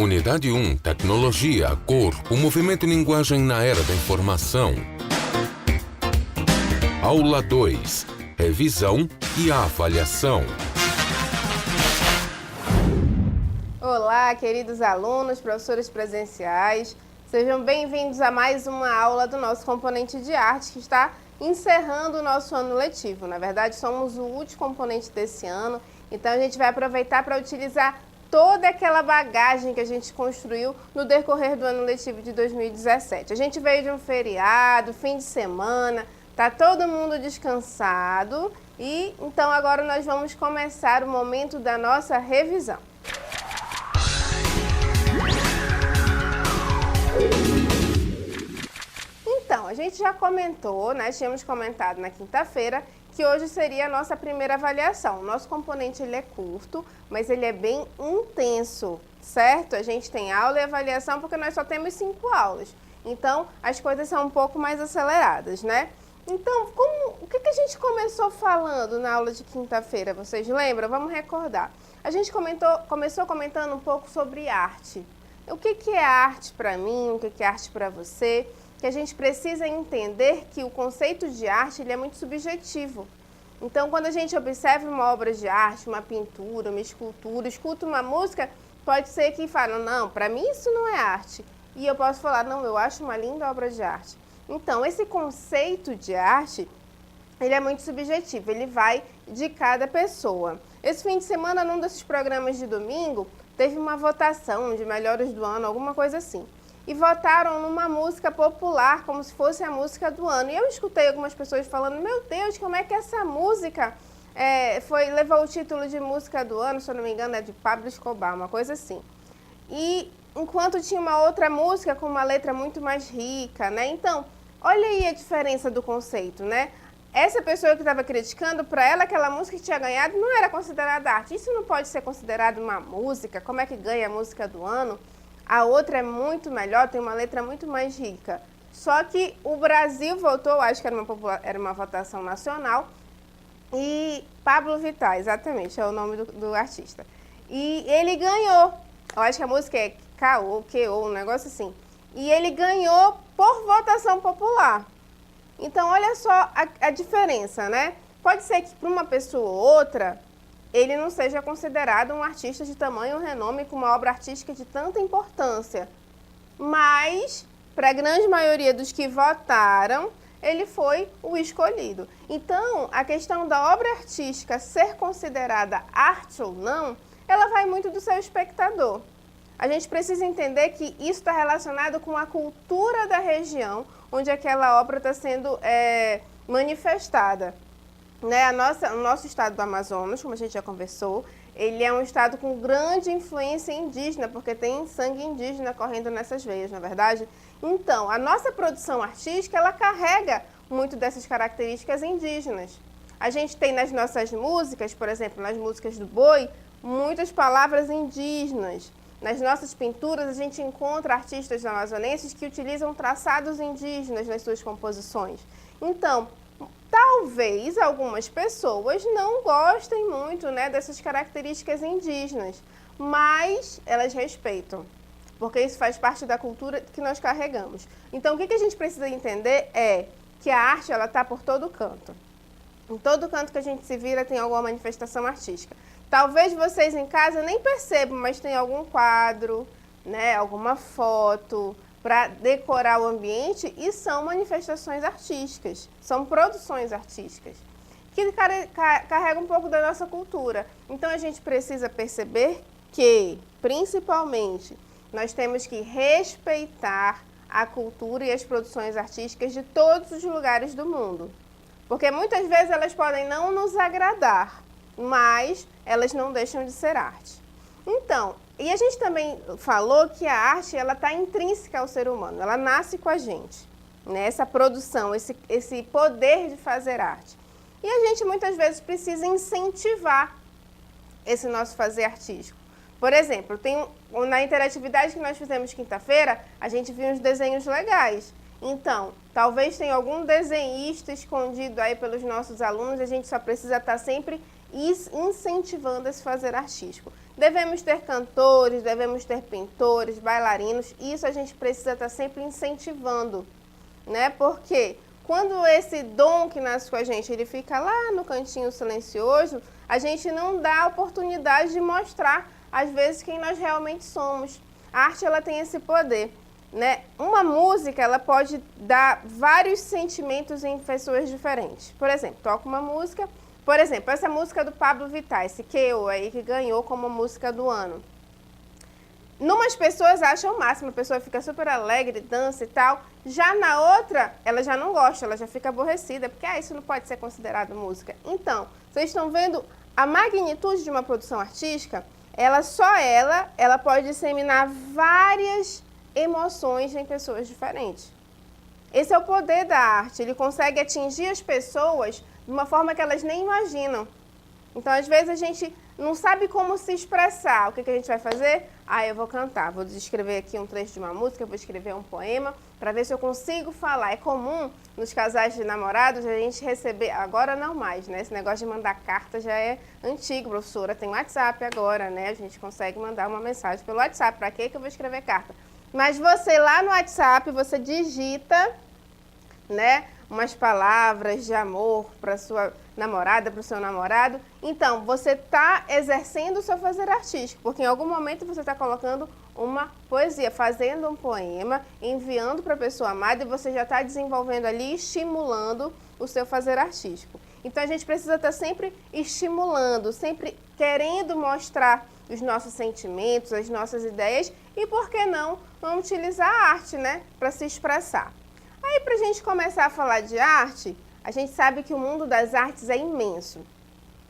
Unidade 1, Tecnologia, Cor, o movimento e linguagem na era da informação. Aula 2, Revisão e Avaliação. Olá, queridos alunos, professores presenciais. Sejam bem-vindos a mais uma aula do nosso componente de arte que está encerrando o nosso ano letivo. Na verdade, somos o último componente desse ano, então a gente vai aproveitar para utilizar toda aquela bagagem que a gente construiu no decorrer do ano letivo de 2017. A gente veio de um feriado, fim de semana, tá todo mundo descansado e então agora nós vamos começar o momento da nossa revisão. Então, a gente já comentou, né, tínhamos comentado na quinta-feira que hoje seria a nossa primeira avaliação. O nosso componente ele é curto, mas ele é bem intenso, certo? A gente tem aula e avaliação porque nós só temos 5 aulas. Então, as coisas são um pouco mais aceleradas, né? Então, o que a gente começou falando na aula de quinta-feira? Vocês lembram? Vamos recordar. A gente começou comentando um pouco sobre arte. O que é arte para mim? O que é arte para você? Que a gente precisa entender que o conceito de arte ele é muito subjetivo. Então, quando a gente observa uma obra de arte, uma pintura, uma escultura, escuta uma música, pode ser que fale, não, para mim isso não é arte. E eu posso falar, não, eu acho uma linda obra de arte. Então, esse conceito de arte, ele é muito subjetivo, ele vai de cada pessoa. Esse fim de semana, num desses programas de domingo, teve uma votação de melhores do ano, alguma coisa assim. E votaram numa música popular, como se fosse a música do ano. E eu escutei algumas pessoas falando, meu Deus, como é que essa música levou o título de música do ano, se eu não me engano, é de Pablo Escobar, uma coisa assim. E enquanto tinha uma outra música com uma letra muito mais rica, né? Então, olha aí a diferença do conceito, né? Essa pessoa que estava criticando, para ela aquela música que tinha ganhado não era considerada arte. Isso não pode ser considerado uma música, como é que ganha a música do ano? A outra é muito melhor, tem uma letra muito mais rica. Só que o Brasil votou, acho que era uma votação nacional, e Pablo Vittar, exatamente, é o nome do artista. E ele ganhou, eu acho que a música é K.O., Q.O., um negócio assim. E ele ganhou por votação popular. Então, olha só a diferença, né? Pode ser que para uma pessoa ou outra, ele não seja considerado um artista de tamanho renome com uma obra artística de tanta importância. Mas, para a grande maioria dos que votaram, ele foi o escolhido. Então, a questão da obra artística ser considerada arte ou não, ela vai muito do seu espectador. A gente precisa entender que isso está relacionado com a cultura da região onde aquela obra está sendo manifestada. Né? O nosso estado do Amazonas, como a gente já conversou, ele é um estado com grande influência indígena, porque tem sangue indígena correndo nessas veias, não é verdade? Então, a nossa produção artística, ela carrega muito dessas características indígenas. A gente tem nas nossas músicas, por exemplo, nas músicas do boi, muitas palavras indígenas. Nas nossas pinturas, a gente encontra artistas amazonenses que utilizam traçados indígenas nas suas composições. Então, talvez algumas pessoas não gostem muito, né, dessas características indígenas, mas elas respeitam, porque isso faz parte da cultura que nós carregamos. Então, o que a gente precisa entender é que a arte está por todo canto. Em todo canto que a gente se vira tem alguma manifestação artística. Talvez vocês em casa nem percebam, mas tem algum quadro, né, alguma foto para decorar o ambiente e são manifestações artísticas, são produções artísticas que carregam um pouco da nossa cultura. Então a gente precisa perceber que, principalmente, nós temos que respeitar a cultura e as produções artísticas de todos os lugares do mundo. Porque muitas vezes elas podem não nos agradar, mas elas não deixam de ser arte. Então, e a gente também falou que a arte ela está intrínseca ao ser humano, ela nasce com a gente, né? Essa produção, esse poder de fazer arte. E a gente muitas vezes precisa incentivar esse nosso fazer artístico. Por exemplo, na interatividade que nós fizemos quinta-feira, a gente viu uns desenhos legais. Então, talvez tenha algum desenhista escondido aí pelos nossos alunos, a gente só precisa estar sempre incentivando esse fazer artístico. Devemos ter cantores, devemos ter pintores, bailarinos, isso a gente precisa estar sempre incentivando, né? Porque quando esse dom que nasce com a gente, ele fica lá no cantinho silencioso, a gente não dá a oportunidade de mostrar, às vezes, quem nós realmente somos. A arte, ela tem esse poder, né? Uma música, ela pode dar vários sentimentos em pessoas diferentes. Por exemplo, toca uma música, por exemplo, essa música do Pablo Vittar, esse Que-O aí, que ganhou como música do ano. Numas pessoas acham o máximo, a pessoa fica super alegre, dança e tal. Já na outra, ela já não gosta, ela já fica aborrecida, porque isso não pode ser considerado música. Então, vocês estão vendo a magnitude de uma produção artística? Ela pode disseminar várias emoções em pessoas diferentes. Esse é o poder da arte, ele consegue atingir as pessoas de uma forma que elas nem imaginam. Então, às vezes, a gente não sabe como se expressar. O que a gente vai fazer? Eu vou cantar, vou escrever aqui um trecho de uma música, vou escrever um poema, para ver se eu consigo falar. É comum, nos casais de namorados, a gente receber, agora não mais, né? Esse negócio de mandar carta já é antigo, professora, tem WhatsApp agora, né? A gente consegue mandar uma mensagem pelo WhatsApp. Para que eu vou escrever carta? Mas você lá no WhatsApp, você digita, né, umas palavras de amor para sua namorada, para o seu namorado. Então, você está exercendo o seu fazer artístico, porque em algum momento você está colocando uma poesia, fazendo um poema, enviando para a pessoa amada e você já está desenvolvendo ali, estimulando o seu fazer artístico. Então, a gente precisa estar sempre estimulando, sempre querendo mostrar os nossos sentimentos, as nossas ideias e, por que não utilizar a arte, né, para se expressar. Aí, para a gente começar a falar de arte, a gente sabe que o mundo das artes é imenso.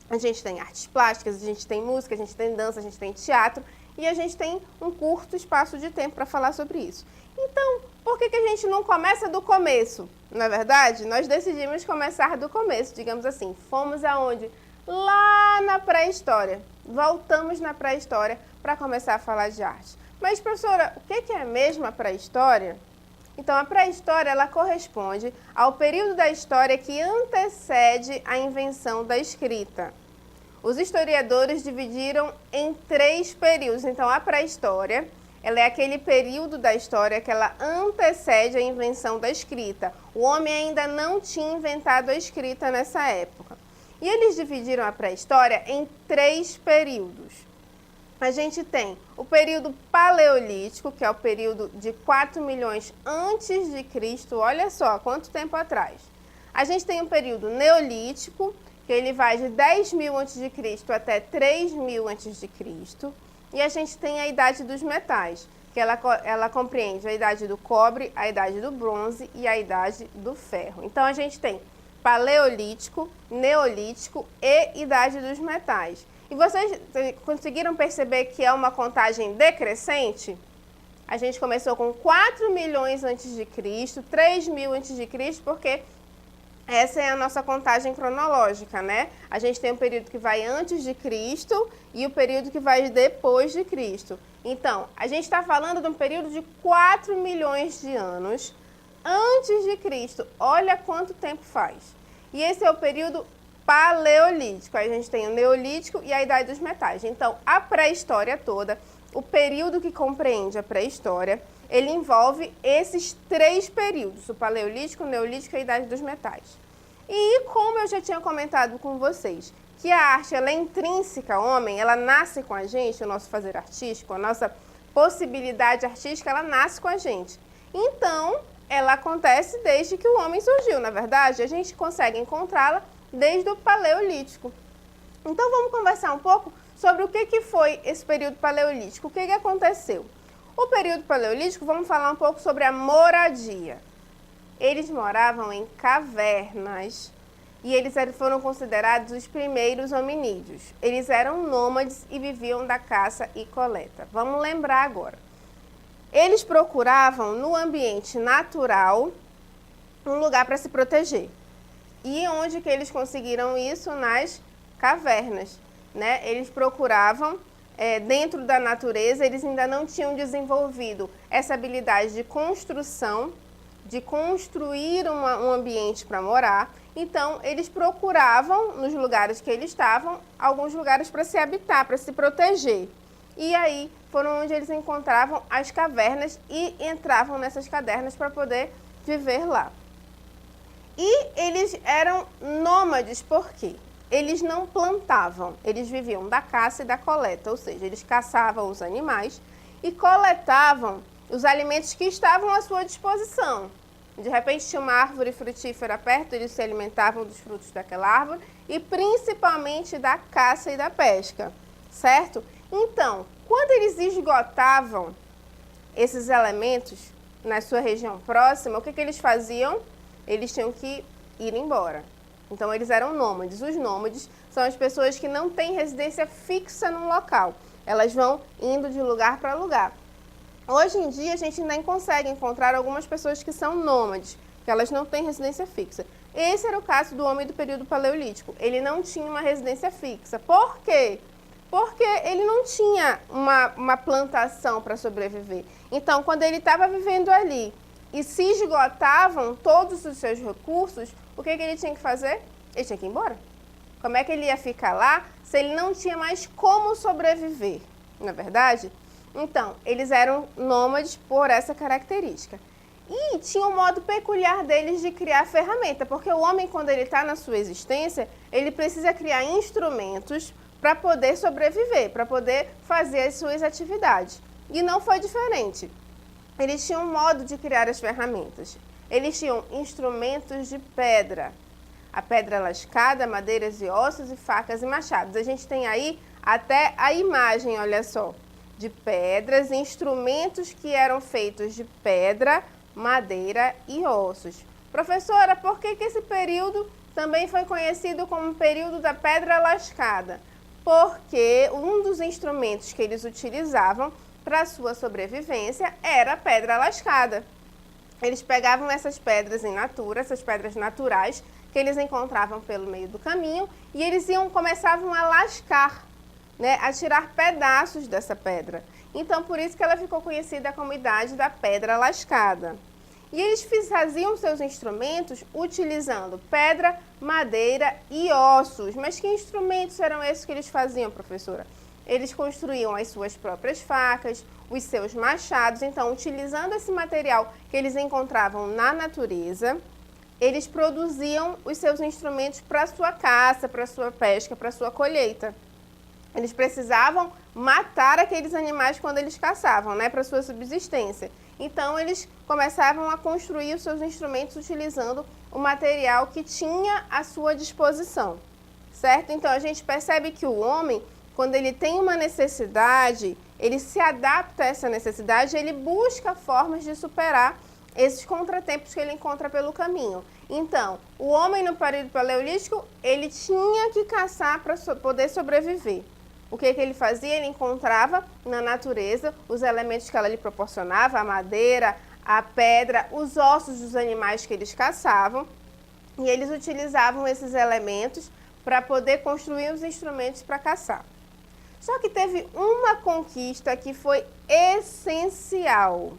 A gente tem artes plásticas, a gente tem música, a gente tem dança, a gente tem teatro e a gente tem um curto espaço de tempo para falar sobre isso. Então, por que a gente não começa do começo? Não é verdade? Nós decidimos começar do começo, digamos assim. Fomos aonde? Lá na pré-história. Voltamos na pré-história para começar a falar de arte. Mas, professora, o que é mesmo a pré-história? Então, a pré-história, ela corresponde ao período da história que antecede a invenção da escrita. Os historiadores dividiram em 3 períodos. Então, a pré-história, ela é aquele período da história que ela antecede a invenção da escrita. O homem ainda não tinha inventado a escrita nessa época. E eles dividiram a pré-história em 3 períodos. A gente tem o período paleolítico, que é o período de 4 milhões antes de Cristo, olha só quanto tempo atrás. A gente tem um período neolítico, que ele vai de 10 mil antes de Cristo até 3 mil antes de Cristo. E a gente tem a idade dos metais, que ela compreende a idade do cobre, a idade do bronze e a idade do ferro. Então, a gente tem paleolítico, neolítico e idade dos metais. E vocês conseguiram perceber que é uma contagem decrescente? A gente começou com 4 milhões antes de Cristo, 3 mil antes de Cristo, porque essa é a nossa contagem cronológica, né? A gente tem um período que vai antes de Cristo e o período que vai depois de Cristo. Então, a gente está falando de um período de 4 milhões de anos antes de Cristo. Olha quanto tempo faz. E esse é o período paleolítico. Aí a gente tem o neolítico e a idade dos metais. Então, a pré-história toda, o período que compreende a pré-história, ele envolve esses 3 períodos, o paleolítico, o neolítico e a idade dos metais. E como eu já tinha comentado com vocês, que a arte ela é intrínseca ao homem, ela nasce com a gente, o nosso fazer artístico, a nossa possibilidade artística, ela nasce com a gente. Então, ela acontece desde que o homem surgiu, na verdade, a gente consegue encontrá-la desde o paleolítico. Então, vamos conversar um pouco sobre o que foi esse período paleolítico, o que aconteceu. O período paleolítico, vamos falar um pouco sobre a moradia. Eles moravam em cavernas e eles foram considerados os primeiros hominídeos. Eles eram nômades e viviam da caça e coleta. Vamos lembrar agora. Eles procuravam no ambiente natural um lugar para se proteger. E onde que eles conseguiram isso? Nas cavernas, né? Eles procuravam dentro da natureza, eles ainda não tinham desenvolvido essa habilidade de construção, de construir um ambiente para morar. Então, eles procuravam, nos lugares que eles estavam, alguns lugares para se habitar, para se proteger. E aí, foram onde eles encontravam as cavernas e entravam nessas cavernas para poder viver lá. E eles eram nômades, por quê? Eles não plantavam, eles viviam da caça e da coleta, ou seja, eles caçavam os animais e coletavam os alimentos que estavam à sua disposição. De repente tinha uma árvore frutífera perto, eles se alimentavam dos frutos daquela árvore e principalmente da caça e da pesca, certo? Então, quando eles esgotavam esses elementos na sua região próxima, o que eles faziam? Eles tinham que ir embora. Então, eles eram nômades. Os nômades são as pessoas que não têm residência fixa num local. Elas vão indo de lugar para lugar. Hoje em dia, a gente nem consegue encontrar algumas pessoas que são nômades, que elas não têm residência fixa. Esse era o caso do homem do período paleolítico. Ele não tinha uma residência fixa. Por quê? Porque ele não tinha uma plantação para sobreviver. Então, quando ele estava vivendo ali e se esgotavam todos os seus recursos, o que ele tinha que fazer? Ele tinha que ir embora. Como é que ele ia ficar lá se ele não tinha mais como sobreviver? Não é verdade? Então, eles eram nômades por essa característica. E tinha um modo peculiar deles de criar ferramenta, porque o homem, quando ele está na sua existência, ele precisa criar instrumentos para poder sobreviver, para poder fazer as suas atividades. E não foi diferente. Eles tinham um modo de criar as ferramentas. Eles tinham instrumentos de pedra. A pedra lascada, madeiras e ossos e facas e machados. A gente tem aí até a imagem, olha só, de pedras, instrumentos que eram feitos de pedra, madeira e ossos. Professora, por que esse período também foi conhecido como período da pedra lascada? Porque um dos instrumentos que eles utilizavam para a sua sobrevivência era a pedra lascada. Eles pegavam essas pedras in natura, essas pedras naturais que eles encontravam pelo meio do caminho e eles começavam a lascar, né, a tirar pedaços dessa pedra. Então, por isso que ela ficou conhecida como idade da pedra lascada. E eles faziam seus instrumentos utilizando pedra, madeira e ossos. Mas que instrumentos eram esses que eles faziam, professora? Eles construíam as suas próprias facas, os seus machados. Então, utilizando esse material que eles encontravam na natureza, eles produziam os seus instrumentos para a sua caça, para a sua pesca, para a sua colheita. Eles precisavam matar aqueles animais quando eles caçavam, né, para a sua subsistência. Então, eles começavam a construir os seus instrumentos utilizando o material que tinha à sua disposição, certo? Então, a gente percebe que o homem, quando ele tem uma necessidade, ele se adapta a essa necessidade, ele busca formas de superar esses contratempos que ele encontra pelo caminho. Então, o homem no período paleolítico, ele tinha que caçar para poder sobreviver. O que ele fazia? Ele encontrava na natureza os elementos que ela lhe proporcionava, a madeira, a pedra, os ossos dos animais que eles caçavam, e eles utilizavam esses elementos para poder construir os instrumentos para caçar. Só que teve uma conquista que foi essencial,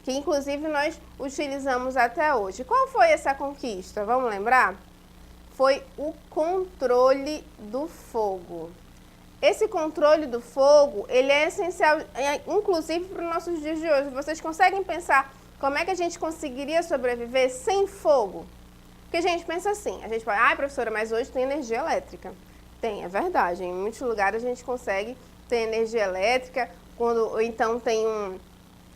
que inclusive nós utilizamos até hoje. Qual foi essa conquista? Vamos lembrar? Foi o controle do fogo. Esse controle do fogo, ele é essencial, inclusive para os nossos dias de hoje. Vocês conseguem pensar como é que a gente conseguiria sobreviver sem fogo? Porque a gente pensa assim, a gente fala, professora, mas hoje tem energia elétrica. Tem, é verdade, em muitos lugares a gente consegue ter energia elétrica, ou então tem um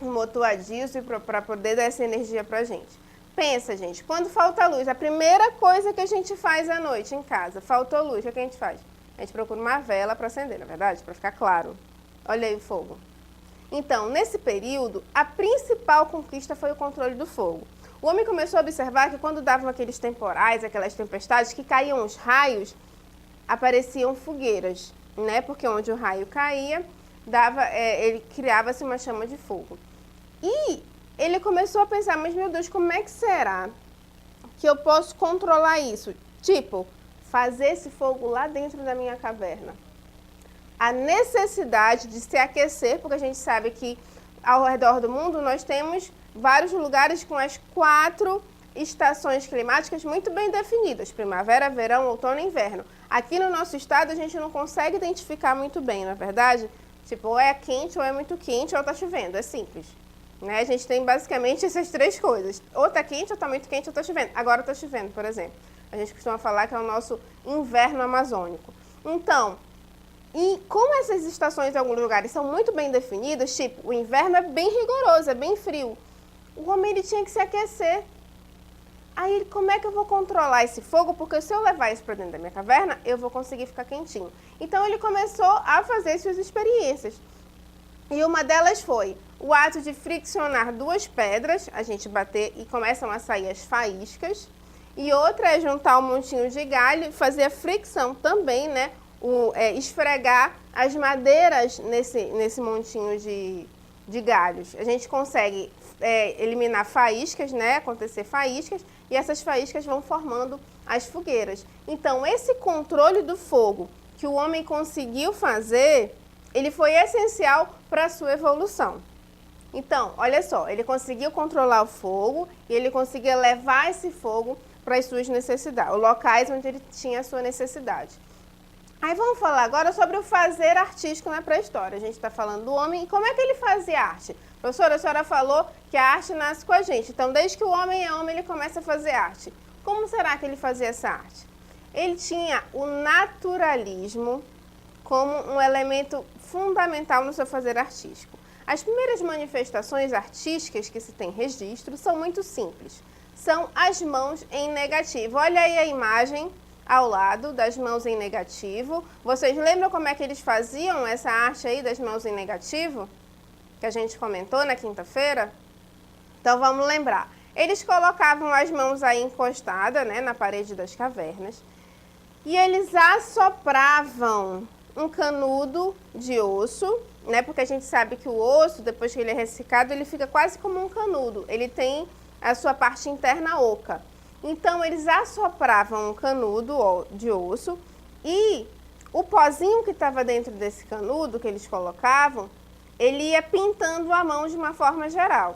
motor a diesel para poder dar essa energia para a gente. Pensa, gente, quando falta luz, a primeira coisa que a gente faz à noite em casa, faltou luz, o que a gente faz? A gente procura uma vela para acender, na verdade, para ficar claro. Olha aí o fogo. Então, nesse período, a principal conquista foi o controle do fogo. O homem começou a observar que quando davam aqueles temporais, aquelas tempestades, que caíam os raios, apareciam fogueiras, né? Porque onde o raio caía, ele criava-se uma chama de fogo. E ele começou a pensar, mas meu Deus, como é que será que eu posso controlar isso? Tipo, fazer esse fogo lá dentro da minha caverna. A necessidade de se aquecer, porque a gente sabe que ao redor do mundo nós temos vários lugares com as 4 estações climáticas muito bem definidas, primavera, verão, outono e inverno. Aqui no nosso estado a gente não consegue identificar muito bem, na verdade, tipo, ou é quente, ou é muito quente, ou está chovendo, é simples. Né? A gente tem basicamente essas 3 coisas, ou está quente, ou está muito quente, ou está chovendo. Agora está chovendo, por exemplo. A gente costuma falar que é o nosso inverno amazônico. Então, e como essas estações em alguns lugares são muito bem definidas, tipo, o inverno é bem rigoroso, é bem frio, o homem ele tinha que se aquecer. Aí, como é que eu vou controlar esse fogo? Porque se eu levar isso para dentro da minha caverna, eu vou conseguir ficar quentinho. Então, ele começou a fazer suas experiências. E uma delas foi o ato de friccionar 2 pedras, a gente bater e começam a sair as faíscas. E outra é juntar um montinho de galho e fazer a fricção também, né? Esfregar as madeiras nesse montinho de galhos. A gente consegue eliminar faíscas, né? Acontecer faíscas, e essas faíscas vão formando as fogueiras. Então, esse controle do fogo que o homem conseguiu fazer, ele foi essencial para a sua evolução. Então, olha só, ele conseguiu controlar o fogo e ele conseguia levar esse fogo para as suas necessidades, os locais onde ele tinha a sua necessidade. Aí vamos falar agora sobre o fazer artístico na pré-história. A gente está falando do homem e como é que ele fazia arte? Professora, a senhora falou que a arte nasce com a gente. Então, desde que o homem é homem, ele começa a fazer arte. Como será que ele fazia essa arte? Ele tinha o naturalismo como um elemento fundamental no seu fazer artístico. As primeiras manifestações artísticas que se tem registro são muito simples. São as mãos em negativo. Olha aí a imagem ao lado das mãos em negativo. Vocês lembram como é que eles faziam essa arte aí das mãos em negativo? Que a gente comentou na quinta-feira? Então vamos lembrar. Eles colocavam as mãos aí encostadas, né, na parede das cavernas e eles assopravam um canudo de osso, né, porque a gente sabe que o osso, depois que ele é ressecado, ele fica quase como um canudo. Ele tem a sua parte interna oca. Então, eles assopravam um canudo de osso e o pozinho que estava dentro desse canudo, que eles colocavam, ele ia pintando a mão de uma forma geral.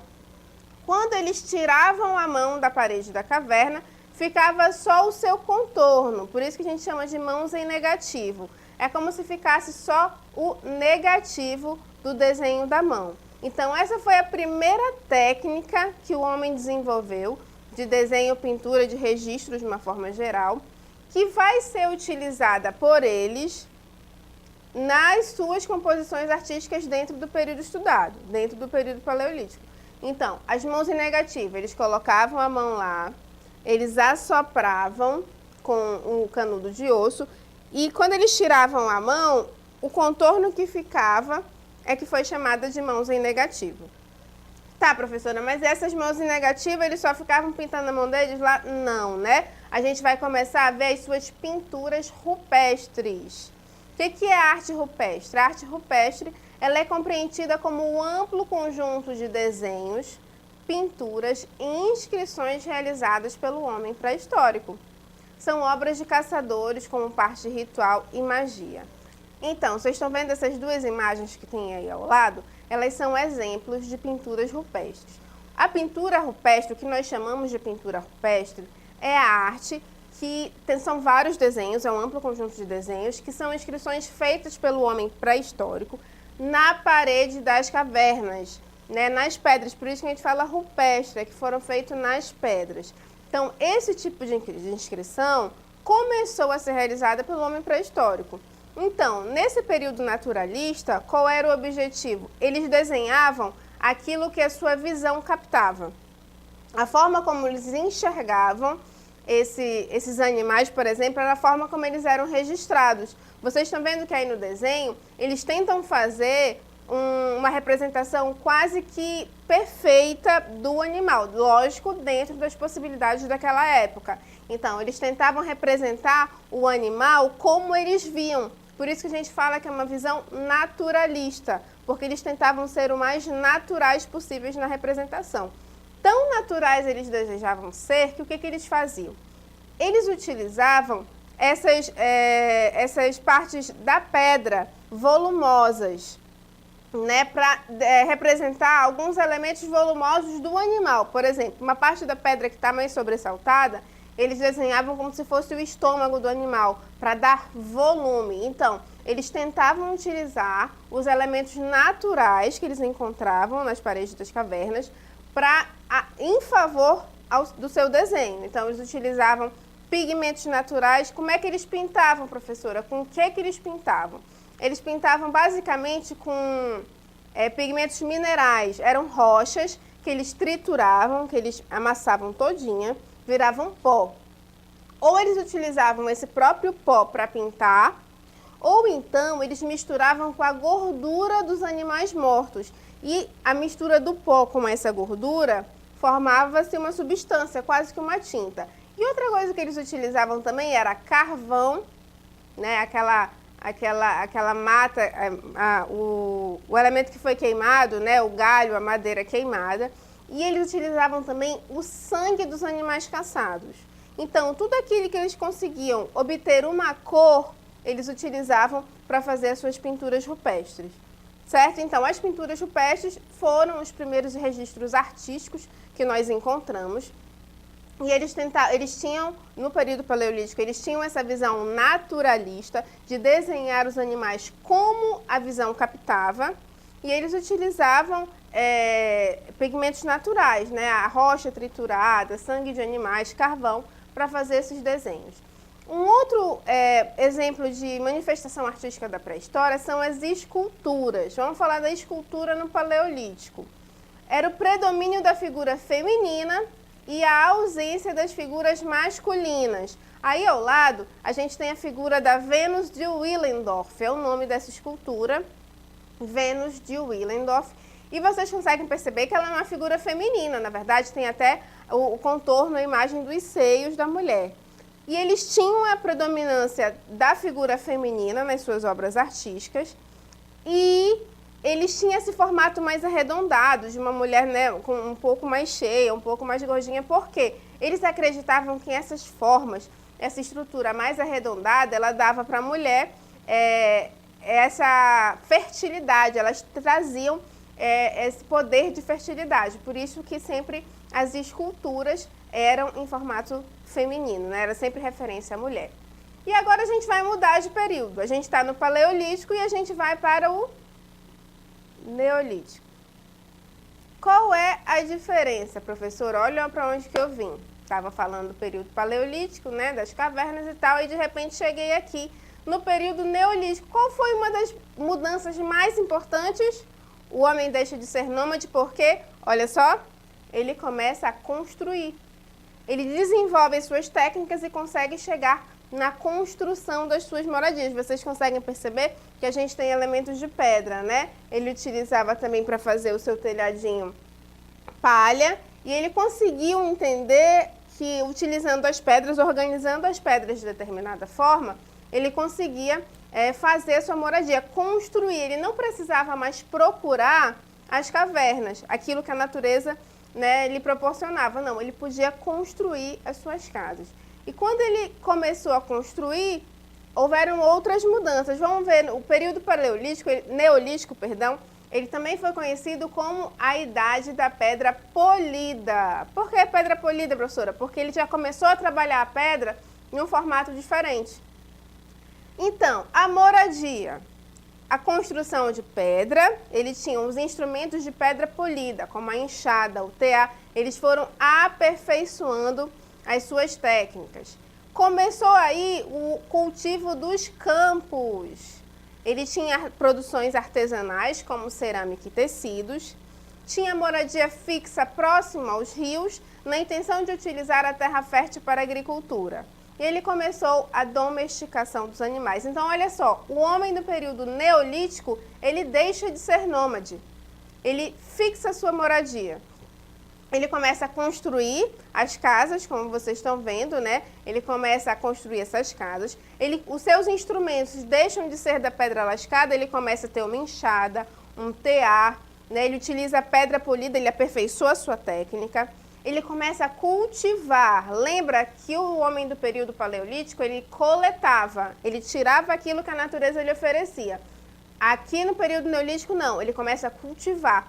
Quando eles tiravam a mão da parede da caverna, ficava só o seu contorno, por isso que a gente chama de mãos em negativo. É como se ficasse só o negativo do desenho da mão. Então, essa foi a primeira técnica que o homem desenvolveu de desenho, pintura, de registro de uma forma geral, que vai ser utilizada por eles nas suas composições artísticas dentro do período estudado, dentro do período paleolítico. Então, as mãos em negativo, eles colocavam a mão lá, eles assopravam com o canudo de osso e quando eles tiravam a mão, o contorno que ficava é que foi chamada de mãos em negativo. Tá, professora, mas essas mãos em negativo, eles só ficavam pintando a mão deles lá? Não, né? A gente vai começar a ver as suas pinturas rupestres. O que é a arte rupestre? A arte rupestre, ela é compreendida como um amplo conjunto de desenhos, pinturas e inscrições realizadas pelo homem pré-histórico. São obras de caçadores como parte de ritual e magia. Então, vocês estão vendo essas 2 imagens que tem aí ao lado? Elas são exemplos de pinturas rupestres. A pintura rupestre, o que nós chamamos de pintura rupestre, é a arte que são vários desenhos, é um amplo conjunto de desenhos, que são inscrições feitas pelo homem pré-histórico na parede das cavernas, né, nas pedras. Por isso que a gente fala rupestre, que foram feitos nas pedras. Então, esse tipo de inscrição começou a ser realizada pelo homem pré-histórico. Então, nesse período naturalista, qual era o objetivo? Eles desenhavam aquilo que a sua visão captava. A forma como eles enxergavam esses animais, por exemplo, era a forma como eles eram registrados. Vocês estão vendo que aí no desenho, eles tentam fazer uma representação quase que perfeita do animal, lógico, dentro das possibilidades daquela época. Então, eles tentavam representar o animal como eles viam. Por isso que a gente fala que é uma visão naturalista, porque eles tentavam ser o mais naturais possíveis na representação. Tão naturais eles desejavam ser que o que eles faziam? Eles utilizavam essas partes da pedra volumosas. né, para representar alguns elementos volumosos do animal. Por exemplo, uma parte da pedra que está mais sobressaltada, eles desenhavam como se fosse o estômago do animal, para dar volume. Então, eles tentavam utilizar os elementos naturais que eles encontravam nas paredes das cavernas em favor do seu desenho. Então, eles utilizavam pigmentos naturais. Como é que eles pintavam, professora? Com o que eles pintavam? Eles pintavam basicamente com pigmentos minerais. Eram rochas que eles trituravam, que eles amassavam todinha, viravam pó. Ou eles utilizavam esse próprio pó para pintar, ou então eles misturavam com a gordura dos animais mortos. E a mistura do pó com essa gordura formava-se uma substância, quase que uma tinta. E outra coisa que eles utilizavam também era carvão, né? Aquela mata, o elemento que foi queimado, né? O galho, a madeira queimada. E eles utilizavam também o sangue dos animais caçados. Então, tudo aquilo que eles conseguiam obter uma cor, eles utilizavam para fazer as suas pinturas rupestres. Certo? Então, as pinturas rupestres foram os primeiros registros artísticos que nós encontramos. E eles tinham, no período paleolítico, eles tinham essa visão naturalista de desenhar os animais como a visão captava. E eles utilizavam pigmentos naturais, né? A rocha triturada, sangue de animais, carvão, para fazer esses desenhos. Um outro exemplo de manifestação artística da pré-história são as esculturas. Vamos falar da escultura no Paleolítico. Era o predomínio da figura feminina e a ausência das figuras masculinas. Aí ao lado, a gente tem a figura da Vênus de Willendorf, é o nome dessa escultura, Vênus de Willendorf. E vocês conseguem perceber que ela é uma figura feminina, na verdade tem até o contorno, a imagem dos seios da mulher. E eles tinham a predominância da figura feminina nas suas obras artísticas e eles tinham esse formato mais arredondado, de uma mulher, né, com um pouco mais cheia, um pouco mais gordinha, porque eles acreditavam que essas formas, essa estrutura mais arredondada, ela dava para a mulher essa fertilidade, elas traziam esse poder de fertilidade, por isso que sempre as esculturas eram em formato feminino, né? Era sempre referência à mulher. E agora a gente vai mudar de período. A gente está no Paleolítico e a gente vai para o Neolítico. Qual é a diferença, professor? Olha para onde que eu vim. Estava falando do período Paleolítico, né? Das cavernas e tal, e de repente cheguei aqui no período Neolítico. Qual foi uma das mudanças mais importantes? O homem deixa de ser nômade porque, olha só, ele começa a construir. Ele desenvolve as suas técnicas e consegue chegar na construção das suas moradias. Vocês conseguem perceber que a gente tem elementos de pedra, né? Ele utilizava também para fazer o seu telhadinho palha e ele conseguiu entender que utilizando as pedras, organizando as pedras de determinada forma, ele conseguia fazer a sua moradia, construir. Ele não precisava mais procurar as cavernas, aquilo que a natureza, né, lhe proporcionava. Não, ele podia construir as suas casas. E quando ele começou a construir, houveram outras mudanças. Vamos ver, o período neolítico, perdão, ele também foi conhecido como a Idade da Pedra Polida. Por que pedra polida, professora? Porque ele já começou a trabalhar a pedra em um formato diferente. Então, a moradia, a construção de pedra, eles tinham os instrumentos de pedra polida, como a enxada, o tear, eles foram aperfeiçoando as suas técnicas. Começou aí o cultivo dos campos. Ele tinha produções artesanais, como cerâmica e tecidos. Tinha moradia fixa próxima aos rios, na intenção de utilizar a terra fértil para a agricultura. E ele começou a domesticação dos animais. Então, olha só, o homem do período neolítico, ele deixa de ser nômade. Ele fixa a sua moradia. Ele começa a construir as casas, como vocês estão vendo, né? Ele começa a construir essas casas. Os seus instrumentos deixam de ser da pedra lascada, ele começa a ter uma enxada, um tear, né? Ele utiliza a pedra polida, ele aperfeiçoa a sua técnica. Ele começa a cultivar. Lembra que o homem do período paleolítico, ele coletava, ele tirava aquilo que a natureza lhe oferecia. Aqui no período neolítico, não. Ele começa a cultivar.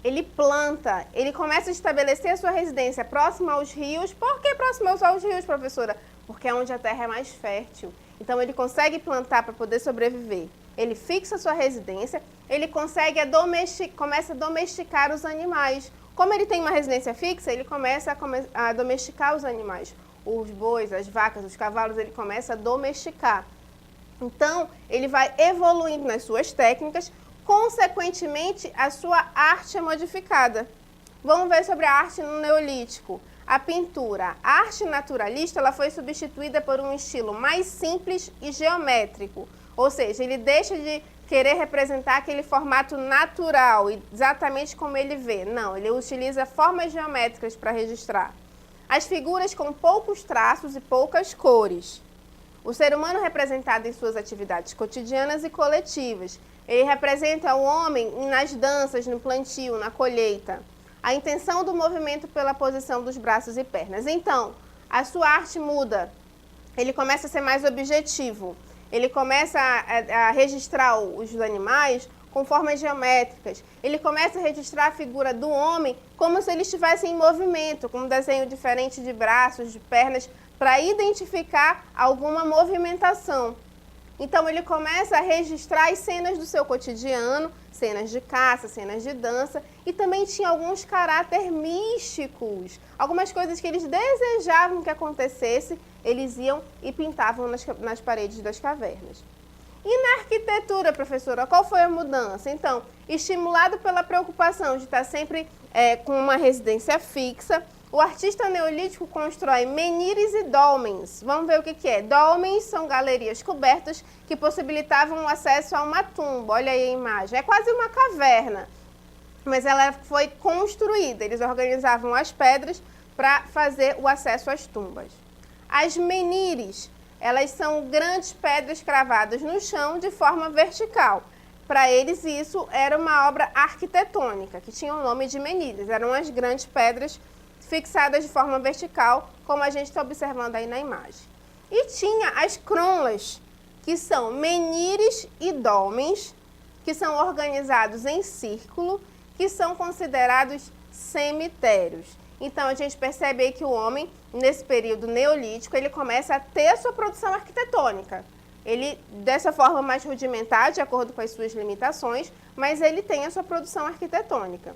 Ele planta. Ele começa a estabelecer a sua residência próxima aos rios. Por que próxima aos rios, professora? Porque é onde a terra é mais fértil. Então, ele consegue plantar para poder sobreviver. Ele fixa a sua residência. Ele começa a domesticar os animais. Como ele tem uma residência fixa, ele começa a domesticar os animais. Os bois, as vacas, os cavalos, ele começa a domesticar. Então, ele vai evoluindo nas suas técnicas, consequentemente, a sua arte é modificada. Vamos ver sobre a arte no Neolítico. A pintura. A arte naturalista ela foi substituída por um estilo mais simples e geométrico. Ou seja, ele deixa de querer representar aquele formato natural, exatamente como ele vê. Não, ele utiliza formas geométricas para registrar. As figuras com poucos traços e poucas cores. O ser humano representado em suas atividades cotidianas e coletivas. Ele representa o homem nas danças, no plantio, na colheita. A intenção do movimento pela posição dos braços e pernas. Então, a sua arte muda. Ele começa a ser mais objetivo. Ele começa a registrar os animais com formas geométricas. Ele começa a registrar a figura do homem como se ele estivesse em movimento, com um desenho diferente de braços, de pernas, para identificar alguma movimentação. Então, ele começa a registrar as cenas do seu cotidiano, cenas de caça, cenas de dança, e também tinha alguns caráteres místicos, algumas coisas que eles desejavam que acontecesse, eles iam e pintavam nas paredes das cavernas. E na arquitetura, professora, qual foi a mudança? Então, estimulado pela preocupação de estar sempre com uma residência fixa, o artista neolítico constrói menhires e dolmens. Vamos ver o que é. Dolmens são galerias cobertas que possibilitavam o acesso a uma tumba. Olha aí a imagem. É quase uma caverna, mas ela foi construída. Eles organizavam as pedras para fazer o acesso às tumbas. As menhires, elas são grandes pedras cravadas no chão de forma vertical. Para eles, isso era uma obra arquitetônica, que tinha o nome de menhires. Eram as grandes pedras fixadas de forma vertical, como a gente está observando aí na imagem. E tinha as cronlas, que são menhires e dolmens, que são organizados em círculo, que são considerados cemitérios. Então, a gente percebe aí que o homem, nesse período neolítico, ele começa a ter a sua produção arquitetônica. Ele, dessa forma mais rudimentar, de acordo com as suas limitações, mas ele tem a sua produção arquitetônica.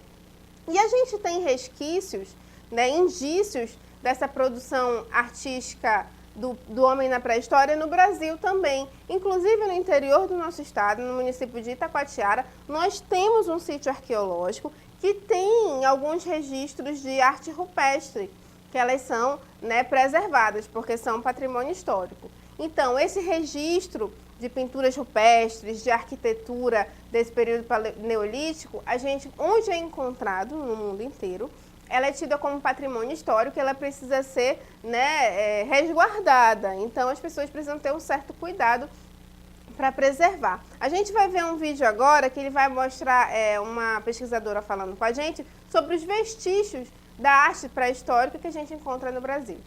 E a gente tem resquícios, indícios dessa produção artística do homem na pré-história no Brasil também. Inclusive no interior do nosso estado, no município de Itacoatiara, nós temos um sítio arqueológico que tem alguns registros de arte rupestre, que elas são preservadas, porque são patrimônio histórico. Então, esse registro de pinturas rupestres, de arquitetura desse período neolítico, onde é encontrado no mundo inteiro, ela é tida como patrimônio histórico e ela precisa ser resguardada. Então, as pessoas precisam ter um certo cuidado para preservar. A gente vai ver um vídeo agora que ele vai mostrar uma pesquisadora falando com a gente sobre os vestígios da arte pré-histórica que a gente encontra no Brasil.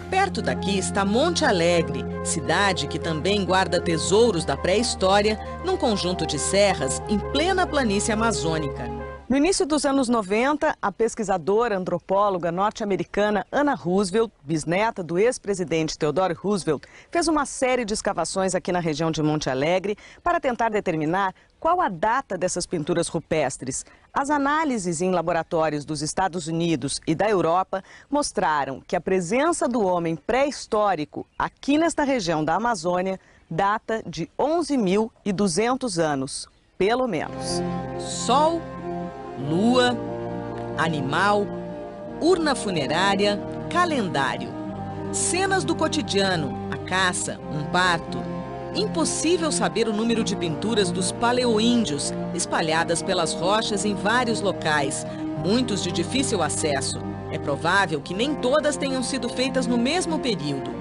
Perto daqui está Monte Alegre, cidade que também guarda tesouros da pré-história num conjunto de serras em plena planície amazônica. No início dos anos 90, a pesquisadora antropóloga norte-americana Anna Roosevelt, bisneta do ex-presidente Theodore Roosevelt, fez uma série de escavações aqui na região de Monte Alegre para tentar determinar qual a data dessas pinturas rupestres. As análises em laboratórios dos Estados Unidos e da Europa mostraram que a presença do homem pré-histórico aqui nesta região da Amazônia data de 11.200 anos, pelo menos. Sol, lua, animal, urna funerária, calendário. Cenas do cotidiano, a caça, um parto. Impossível saber o número de pinturas dos paleoíndios espalhadas pelas rochas em vários locais, muitos de difícil acesso. É provável que nem todas tenham sido feitas no mesmo período.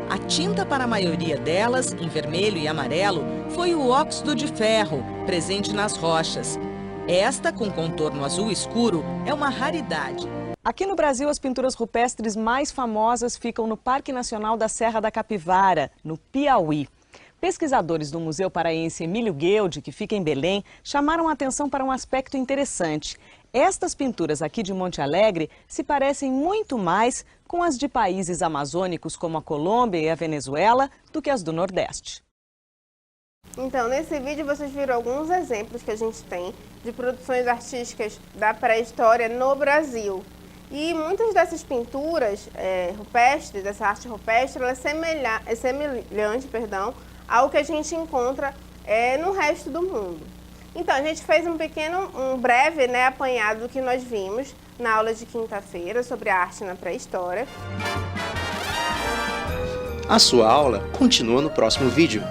A tinta para a maioria delas, em vermelho e amarelo, foi o óxido de ferro, presente nas rochas. Esta, com contorno azul escuro, é uma raridade. Aqui no Brasil, as pinturas rupestres mais famosas ficam no Parque Nacional da Serra da Capivara, no Piauí. Pesquisadores do Museu Paraense Emílio Gueldi, que fica em Belém, chamaram a atenção para um aspecto interessante. Estas pinturas aqui de Monte Alegre se parecem muito mais com as de países amazônicos como a Colômbia e a Venezuela do que as do Nordeste. Então, nesse vídeo vocês viram alguns exemplos que a gente tem de produções artísticas da pré-história no Brasil. E muitas dessas pinturas rupestres, dessa arte rupestre, ela é semelhante, ao que a gente encontra no resto do mundo. Então, a gente fez um breve apanhado do que nós vimos na aula de quinta-feira sobre a arte na pré-história. A sua aula continua no próximo vídeo.